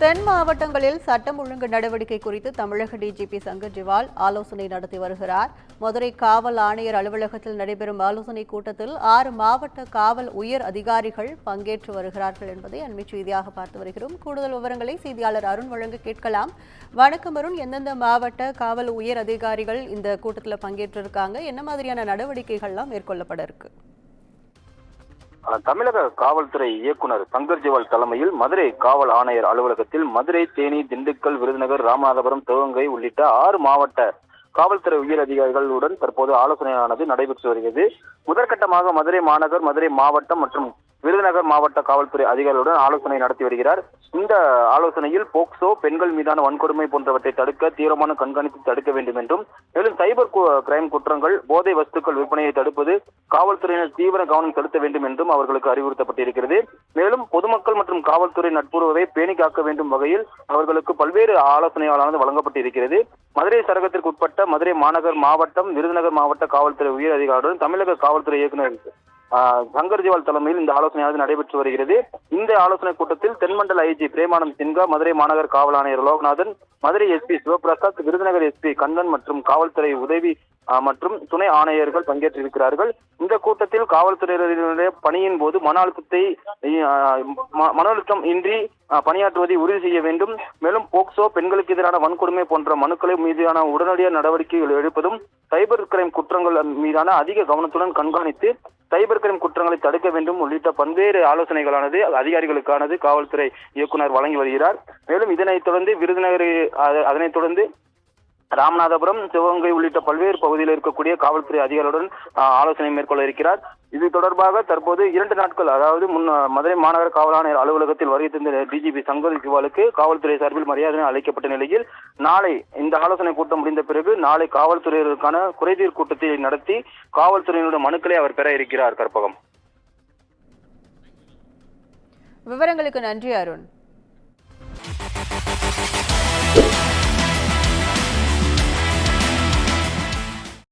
தென் மாவட்டங்களில் சட்டம் ஒழுங்கு நடவடிக்கை குறித்து தமிழக டிஜிபி சங்கர் ஜிவால் ஆலோசனை நடத்தி வருகிறார். மதுரை காவல் ஆணையர் அலுவலகத்தில் நடைபெறும் ஆலோசனை கூட்டத்தில் 6 மாவட்ட காவல் உயர் அதிகாரிகள் பங்கேற்று வருகிறார்கள் என்பதை அண்மை செய்தியாக பார்த்து வருகிறோம். கூடுதல் விவரங்களை செய்தியாளர் அருண் வழங்க கேட்கலாம். வணக்கம் அருண், எந்தெந்த மாவட்ட காவல் உயர் அதிகாரிகள் இந்த கூட்டத்தில் பங்கேற்றிருக்காங்க? என்ன மாதிரியான நடவடிக்கைகள்லாம் மேற்கொள்ளப்பட இருக்கு? தமிழக காவல்துறை இயக்குனர் சங்கர் ஜிவால் தலைமையில் மதுரை காவல் ஆணையர் அலுவலகத்தில் மதுரை, தேனி, திண்டுக்கல், விருதுநகர், ராமநாதபுரம், சிவகங்கை உள்ளிட்ட 6 மாவட்ட காவல்துறை உயர் அதிகாரிகளுடன் தற்போது ஆலோசனையானது நடைபெற்று வருகிறது. முதற்கட்டமாக மதுரை மாநகர், மதுரை மாவட்டம் மற்றும் விருதுநகர் மாவட்ட காவல்துறை அதிகாரிகளுடன் ஆலோசனை நடத்தி வருகிறார். இந்த ஆலோசனையில் போக்சோ, பெண்கள் மீதான வன்கொடுமை போன்றவற்றை தடுக்க தீவிரமான கண்காணிப்பு தடுக்க வேண்டும் என்றும், மேலும் சைபர் கிரைம் குற்றங்கள், போதை வஸ்துக்கள் விற்பனையை தடுப்பது காவல்துறையினர் தீவிர கவனம் செலுத்த வேண்டும் என்றும் அவர்களுக்கு அறிவுறுத்தப்பட்டிருக்கிறது. மேலும் பொதுமக்கள் மற்றும் காவல்துறை நட்புறவை பேணி காக்க வேண்டும் வகையில் அவர்களுக்கு பல்வேறு ஆலோசனையானது வழங்கப்பட்டிருக்கிறது. மதுரை சரகத்திற்கு உட்பட்ட மதுரை மாநகர், மாவட்டம், விருதுநகர் மாவட்ட காவல்துறை உயர் அதிகாரிகளுடன் தமிழக காவல்துறை இயக்குநர் சங்கர் ஜிவால் தலைமையில் இந்த ஆலோசனையானது நடைபெற்று வருகிறது. இந்த ஆலோசனை கூட்டத்தில் தென்மண்டல ஐஜி பிரேமானந்த் சின்ஹா, மதுரை மாநகர் காவல் ஆணையர் லோகநாதன், மதுரை எஸ்பி சிவபிரசாத், விருதுநகர் எஸ்பி கண்ணன் மற்றும் காவல்துறை உதவி மற்றும் துணை ஆணையர்கள் பங்கேற்றிருக்கிறார்கள். இந்த கூட்டத்தில் காவல்துறையினருடைய பணியின் போது மன அழுத்தம் இன்றி பணியாற்றுவதை உறுதி செய்ய வேண்டும். மேலும் போக்சோ, பெண்களுக்கு எதிரான வன்கொடுமை போன்ற மனுக்களை மீதான உடனடியாக நடவடிக்கைகள் எடுப்பதும், சைபர் கிரைம் குற்றங்கள் மீதான அதிக கவனத்துடன் கண்காணித்து சைபர் கிரைம் குற்றங்களை தடுக்க வேண்டும் உள்ளிட்ட பல்வேறு ஆலோசனைகளானது அதிகாரிகளுக்கானது காவல்துறை இயக்குனர் வழங்கி வருகிறார். மேலும் இதனைத் தொடர்ந்து விருதுநகர், அதனைத் தொடர்ந்து ராமநாதபுரம், சிவகங்கை உள்ளிட்ட பல்வேறு பகுதியில் இருக்கக்கூடிய காவல்துறை அதிகாரிகளுடன் ஆலோசனை மேற்கொள்ள இருக்கிறார். இது தொடர்பாக தற்போது 2 நாட்கள், அதாவது மதுரை மாநகர காவல் ஆணையர் அலுவலகத்தில் வருகை தந்த டிஜிபி சங்கர் ஜிவாலுக்கு காவல்துறை சார்பில் மரியாதை அளிக்கப்பட்ட நிலையில் நாளை இந்த ஆலோசனை கூட்டம் முடிந்த பிறகு நாளை காவல்துறையினருக்கான குறைதீர் கூட்டத்தை நடத்தி காவல்துறையினுடைய மனுக்களை அவர் பெற இருக்கிறார். கற்பகம். விவரங்களுக்கு நன்றி அருண்.